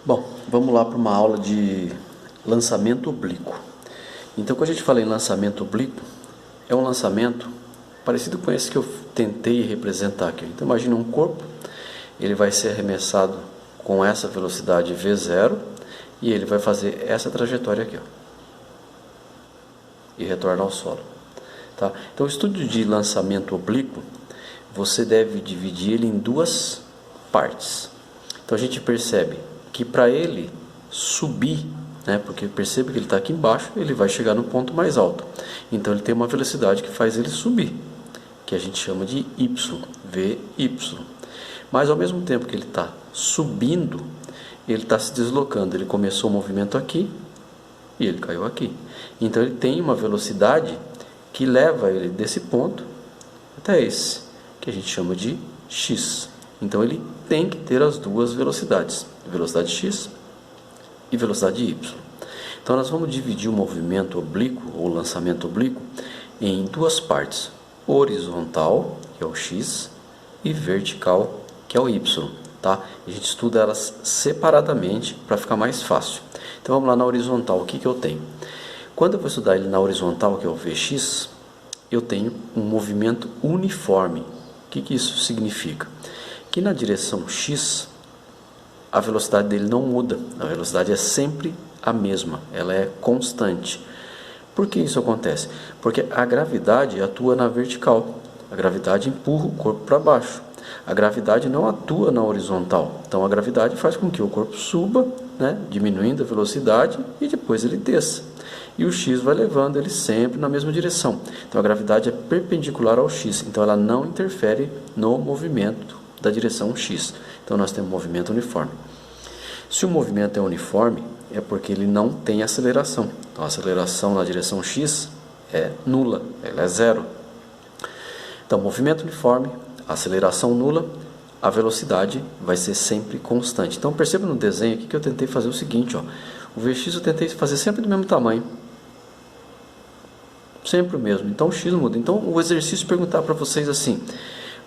Bom, vamos lá para uma aula de lançamento oblíquo. Então, quando a gente fala em lançamento oblíquo, é um lançamento parecido com esse que eu tentei representar aqui. Então, imagine um corpo, ele vai ser arremessado com essa velocidade V0 e ele vai fazer essa trajetória aqui, ó, e retorna ao solo. Tá? Então, o estudo de lançamento oblíquo, você deve dividir ele em duas partes. Então, a gente percebe que para ele subir, porque percebe que ele está aqui embaixo, ele vai chegar no ponto mais alto. Então ele tem uma velocidade que faz ele subir, que a gente chama de y, Vy. Mas ao mesmo tempo que ele está subindo, ele está se deslocando. Ele começou o movimento aqui e ele caiu aqui. Então ele tem uma velocidade que leva ele desse ponto até esse, que a gente chama de x. Então ele tem que ter as duas velocidades, velocidade x e velocidade y. Então nós vamos dividir o movimento oblíquo ou lançamento oblíquo em duas partes: horizontal, que é o x, e vertical, que é o y. Tá? A gente estuda elas separadamente para ficar mais fácil. Então vamos lá na horizontal. O que eu tenho? Quando eu vou estudar ele na horizontal, que é o Vx, eu tenho um movimento uniforme. O que isso significa? Que na direção x, a velocidade dele não muda, a velocidade é sempre a mesma, ela é constante. Por que isso acontece? Porque a gravidade atua na vertical, a gravidade empurra o corpo para baixo, a gravidade não atua na horizontal. Então a gravidade faz com que o corpo suba, diminuindo a velocidade, e depois ele desça. E o x vai levando ele sempre na mesma direção. Então a gravidade é perpendicular ao x, então ela não interfere no movimento da direção x. Então nós temos movimento uniforme. Se o movimento é uniforme, é porque ele não tem aceleração. Então a aceleração na direção x é nula, ela é zero. Então movimento uniforme, aceleração nula, a velocidade vai ser sempre constante. Então perceba no desenho aqui que eu tentei fazer o seguinte, ó. O Vx eu tentei fazer sempre do mesmo tamanho. Sempre o mesmo. Então o x muda. Então o exercício perguntar para vocês assim: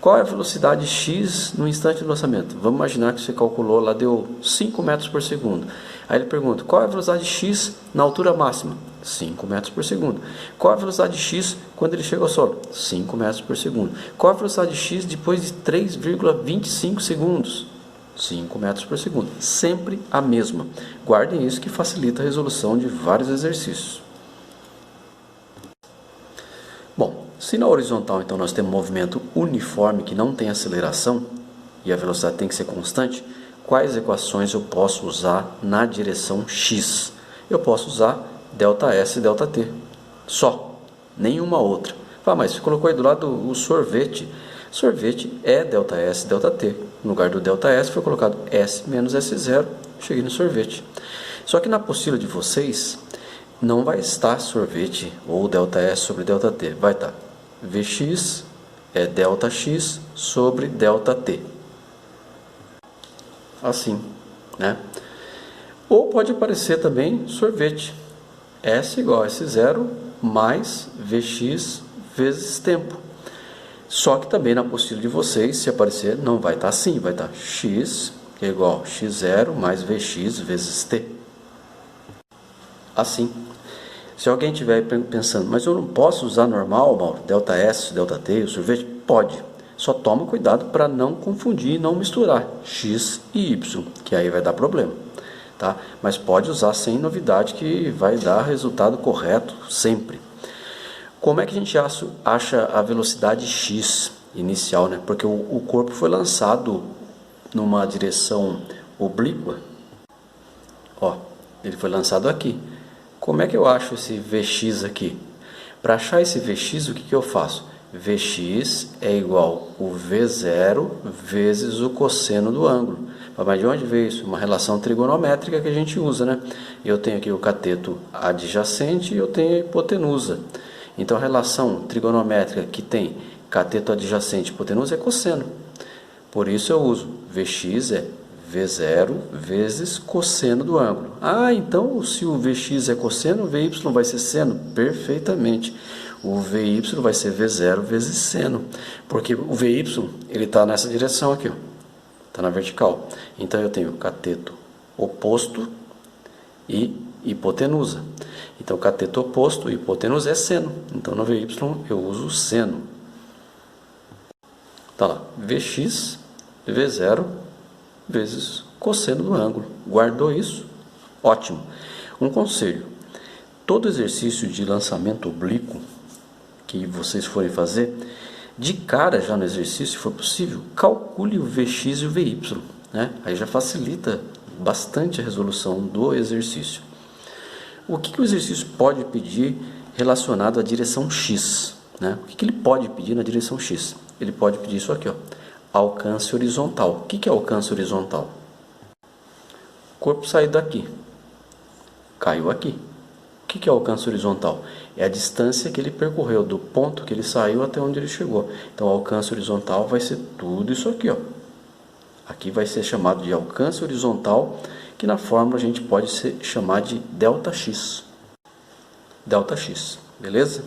qual é a velocidade x no instante do lançamento? Vamos imaginar que você calculou lá, deu 5 metros por segundo. Aí ele pergunta: qual é a velocidade x na altura máxima? 5 metros por segundo. Qual é a velocidade x quando ele chega ao solo? 5 metros por segundo. Qual é a velocidade x depois de 3,25 segundos? 5 metros por segundo. Sempre a mesma. Guardem isso que facilita a resolução de vários exercícios. Bom, se na horizontal então nós temos movimento uniforme que não tem aceleração e a velocidade tem que ser constante, quais equações eu posso usar na direção x? Eu posso usar ΔS e ΔT, só, nenhuma outra. Mas você colocou aí do lado o sorvete. Sorvete é ΔS e ΔT. No lugar do ΔS foi colocado S menos S0, cheguei no sorvete. Só que na apostila de vocês não vai estar sorvete ou ΔS sobre ΔT, vai estar Vx é ΔX sobre ΔT. Assim, Ou pode aparecer também sorvete, S igual a S0 mais Vx vezes tempo. Só que também na apostila de vocês, se aparecer, não vai estar assim, vai estar x é igual a x0 mais Vx vezes t. Assim. Se alguém estiver pensando: mas eu não posso usar normal, Mauro, ΔS, ΔT, o sorvete? Pode. Só toma cuidado para não confundir e não misturar x e y, que aí vai dar problema. Tá? Mas pode usar sem novidade, que vai dar resultado correto sempre. Como é que a gente acha a velocidade x inicial? Porque o corpo foi lançado numa direção oblíqua. Ele foi lançado aqui. Como é que eu acho esse Vx aqui? Para achar esse Vx, o que eu faço? Vx é igual o V0 vezes o cosseno do ângulo. Mas de onde veio isso? Uma relação trigonométrica que a gente usa, Eu tenho aqui o cateto adjacente e eu tenho a hipotenusa. Então a relação trigonométrica que tem cateto adjacente e hipotenusa é cosseno. Por isso eu uso Vx é V0 vezes cosseno do ângulo. Então se o Vx é cosseno, o Vy vai ser seno? Perfeitamente. O Vy vai ser V0 vezes seno. Porque o Vy ele está nessa direção aqui, está na vertical. Então eu tenho cateto oposto e hipotenusa. Então, cateto oposto e hipotenusa é seno. Então, no VY eu uso seno. Tá lá, Vx, V0 vezes cosseno do ângulo. Guardou isso? Ótimo. Um conselho: todo exercício de lançamento oblíquo que vocês forem fazer, de cara já no exercício, se for possível, calcule o Vx e o Vy, né? Aí já facilita bastante a resolução do exercício. O que o exercício pode pedir relacionado à direção X, né? O que ele pode pedir na direção X? Ele pode pedir isso aqui, ó, alcance horizontal. O que é alcance horizontal? O corpo saiu daqui, caiu aqui. O que é alcance horizontal? É a distância que ele percorreu do ponto que ele saiu até onde ele chegou. Então, o alcance horizontal vai ser tudo isso aqui, ó. Aqui vai ser chamado de alcance horizontal, que na fórmula a gente pode chamar de ΔX. ΔX, beleza?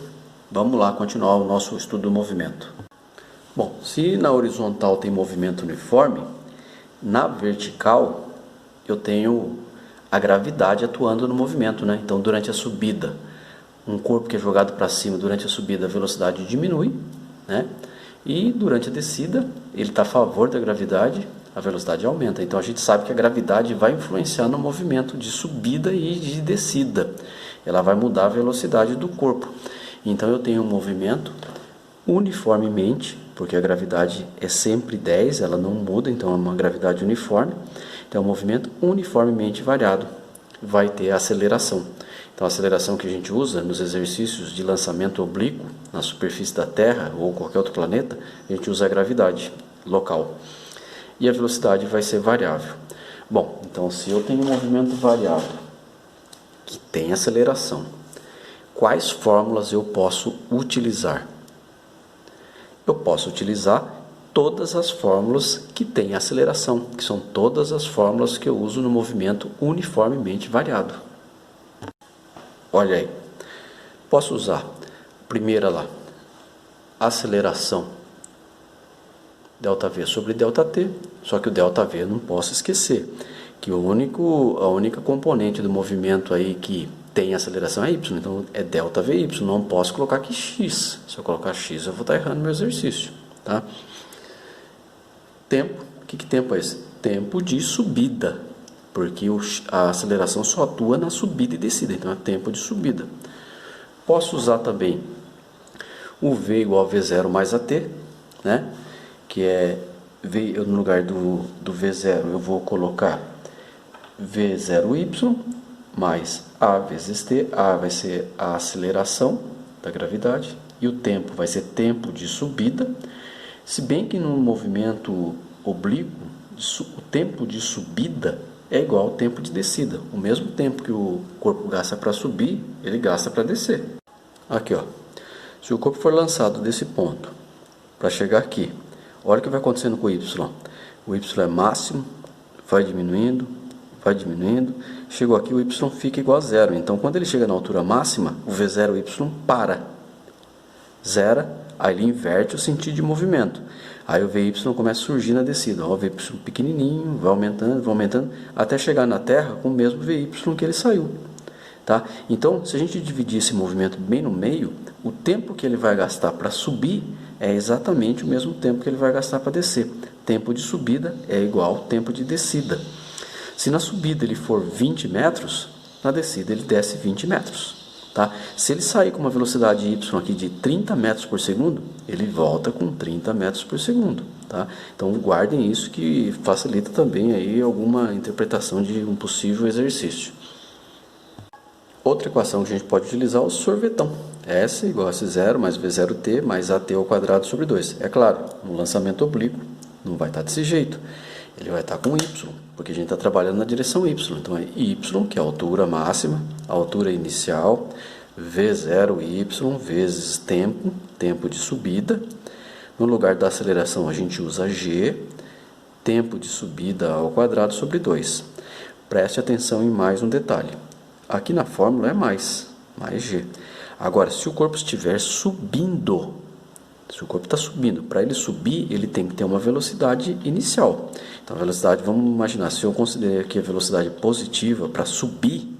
Vamos lá continuar o nosso estudo do movimento. Bom, se na horizontal tem movimento uniforme, na vertical eu tenho a gravidade atuando no movimento, né? Então, durante a subida, um corpo que é jogado para cima, durante a subida a velocidade diminui, né? E durante a descida, ele está a favor da gravidade, a velocidade aumenta. Então, a gente sabe que a gravidade vai influenciar no movimento de subida e de descida. Ela vai mudar a velocidade do corpo. Então, eu tenho um movimento uniformemente, porque a gravidade é sempre 10, ela não muda, então é uma gravidade uniforme. Então, o movimento uniformemente variado vai ter a aceleração. Então, a aceleração que a gente usa nos exercícios de lançamento oblíquo na superfície da Terra ou qualquer outro planeta, a gente usa a gravidade local. E a velocidade vai ser variável. Bom, então se eu tenho um movimento variável que tem aceleração, quais fórmulas eu posso utilizar? Eu posso utilizar todas as fórmulas que têm aceleração, que são todas as fórmulas que eu uso no movimento uniformemente variado. Olha aí, posso usar a primeira lá, aceleração ΔV sobre ΔT, só que o ΔV eu não posso esquecer, que a única componente do movimento aí que tem aceleração é y, então é ΔVy, não posso colocar aqui x. Se eu colocar x eu vou estar errando meu exercício, tá? Tempo, que tempo é esse? Tempo de subida, porque a aceleração só atua na subida e descida, então é tempo de subida. Posso usar também o V igual a V0 mais AT, né? Que é, no lugar do V0 eu vou colocar V0y mais A vezes T. A vai ser a aceleração da gravidade e o tempo vai ser tempo de subida. Se bem que no movimento oblíquo, o tempo de subida é igual ao tempo de descida. O mesmo tempo que o corpo gasta para subir, ele gasta para descer. Aqui, ó. Se o corpo for lançado desse ponto para chegar aqui, olha o que vai acontecendo com o y. O y é máximo, vai diminuindo, chegou aqui o y fica igual a zero. Então, quando ele chega na altura máxima, o v0y para, zera, aí ele inverte o sentido de movimento. Aí o vy começa a surgir na descida. Ó, o vy pequenininho, vai aumentando, até chegar na Terra com o mesmo vy que ele saiu. Tá? Então, se a gente dividir esse movimento bem no meio, o tempo que ele vai gastar para subir é exatamente o mesmo tempo que ele vai gastar para descer. Tempo de subida é igual ao tempo de descida. Se na subida ele for 20 metros, na descida ele desce 20 metros. Tá? Se ele sair com uma velocidade y aqui de 30 metros por segundo, ele volta com 30 metros por segundo. Tá? Então guardem isso, que facilita também aí alguma interpretação de um possível exercício. Outra equação que a gente pode utilizar é o sorvetão. S igual a S0 mais V0t mais AT ao quadrado sobre 2. É claro, no lançamento oblíquo não vai estar desse jeito. Ele vai estar com y, porque a gente está trabalhando na direção y. Então é y, que é a altura máxima, a altura inicial, V0y vezes tempo de subida. No lugar da aceleração a gente usa g, tempo de subida ao quadrado sobre 2. Preste atenção em mais um detalhe. Aqui na fórmula é mais g. Agora, se o corpo estiver subindo, Se o corpo está subindo, para ele subir, ele tem que ter uma velocidade inicial. Então, a velocidade, vamos imaginar, se eu considerar aqui a velocidade positiva para subir,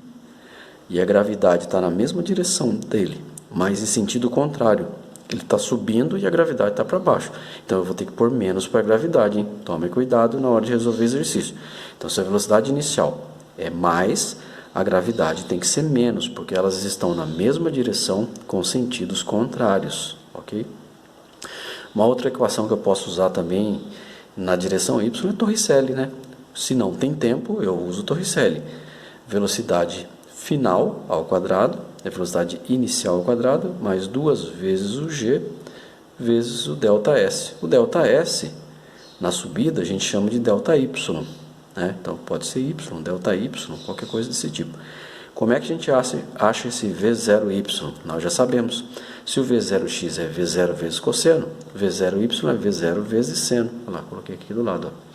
e a gravidade está na mesma direção dele, mas em sentido contrário. Ele está subindo e a gravidade está para baixo. Então eu vou ter que pôr menos para a gravidade, hein? Tome cuidado na hora de resolver o exercício. Então, se a velocidade inicial é mais, a gravidade tem que ser menos, porque elas estão na mesma direção com sentidos contrários, ok? Uma outra equação que eu posso usar também na direção y é Torricelli, né? Se não tem tempo, eu uso Torricelli. Velocidade final ao quadrado é velocidade inicial ao quadrado, mais 2 vezes o g vezes o ΔS. O ΔS, na subida, a gente chama de ΔY, né? Então, pode ser y, ΔY, qualquer coisa desse tipo. Como é que a gente acha esse V0y? Nós já sabemos. Se o V0x é V0 vezes cosseno, V0y é V0 vezes seno. Olha lá, coloquei aqui do lado, ó.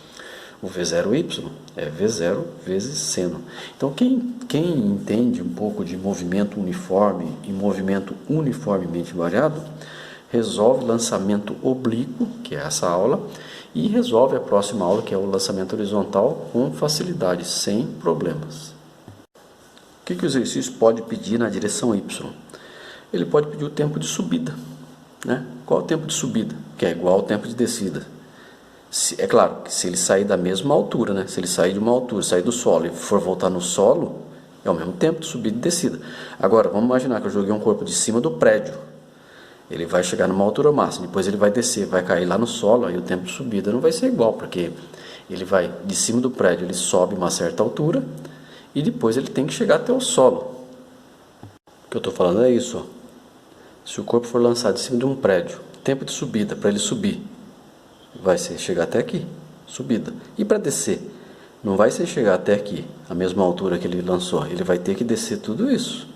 O V0y é V0 vezes seno. Então, quem entende um pouco de movimento uniforme e movimento uniformemente variado, resolve lançamento oblíquo, que é essa aula, e resolve a próxima aula, que é o lançamento horizontal, com facilidade, sem problemas. O que o exercício pode pedir na direção y? Ele pode pedir o tempo de subida, né? Qual é o tempo de subida? Que é igual ao tempo de descida. É claro que se ele sair da mesma altura, né? Se ele sair de uma altura, sair do solo e for voltar no solo, é o mesmo tempo de subida e descida. Agora, vamos imaginar que eu joguei um corpo de cima do prédio. Ele vai chegar numa altura máxima, depois ele vai descer, vai cair lá no solo, aí o tempo de subida não vai ser igual, porque ele vai de cima do prédio, ele sobe uma certa altura e depois ele tem que chegar até o solo. O que eu estou falando é isso, ó. Se o corpo for lançado de cima de um prédio, tempo de subida para ele subir vai ser chegar até aqui, subida. E para descer, não vai ser chegar até aqui, a mesma altura que ele lançou, ele vai ter que descer tudo isso.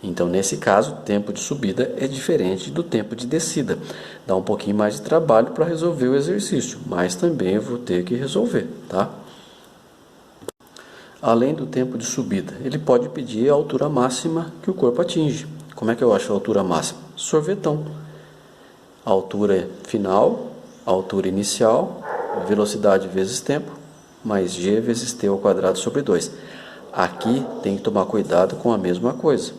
Então, nesse caso, o tempo de subida é diferente do tempo de descida. Dá um pouquinho mais de trabalho para resolver o exercício, mas também eu vou ter que resolver, tá? Além do tempo de subida, ele pode pedir a altura máxima que o corpo atinge. Como é que eu acho a altura máxima? Sorvetão. A altura final, a altura inicial, velocidade vezes tempo, mais g vezes t ao quadrado sobre 2. Aqui tem que tomar cuidado com a mesma coisa.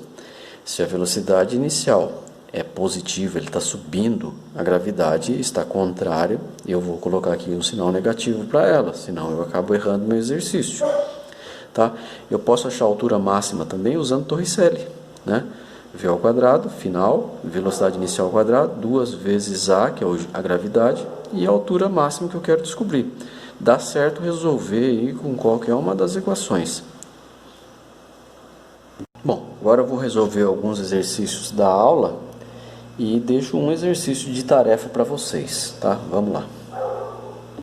Se a velocidade inicial é positiva, ele está subindo, a gravidade está contrária, eu vou colocar aqui um sinal negativo para ela, senão eu acabo errando meu exercício. Tá? Eu posso achar a altura máxima também usando Torricelli, né? V ao quadrado, final, velocidade inicial ao quadrado, 2 vezes A, que é a gravidade, e a altura máxima que eu quero descobrir. Dá certo resolver aí com qualquer uma das equações. Bom, agora eu vou resolver alguns exercícios da aula e deixo um exercício de tarefa para vocês, tá? Vamos lá.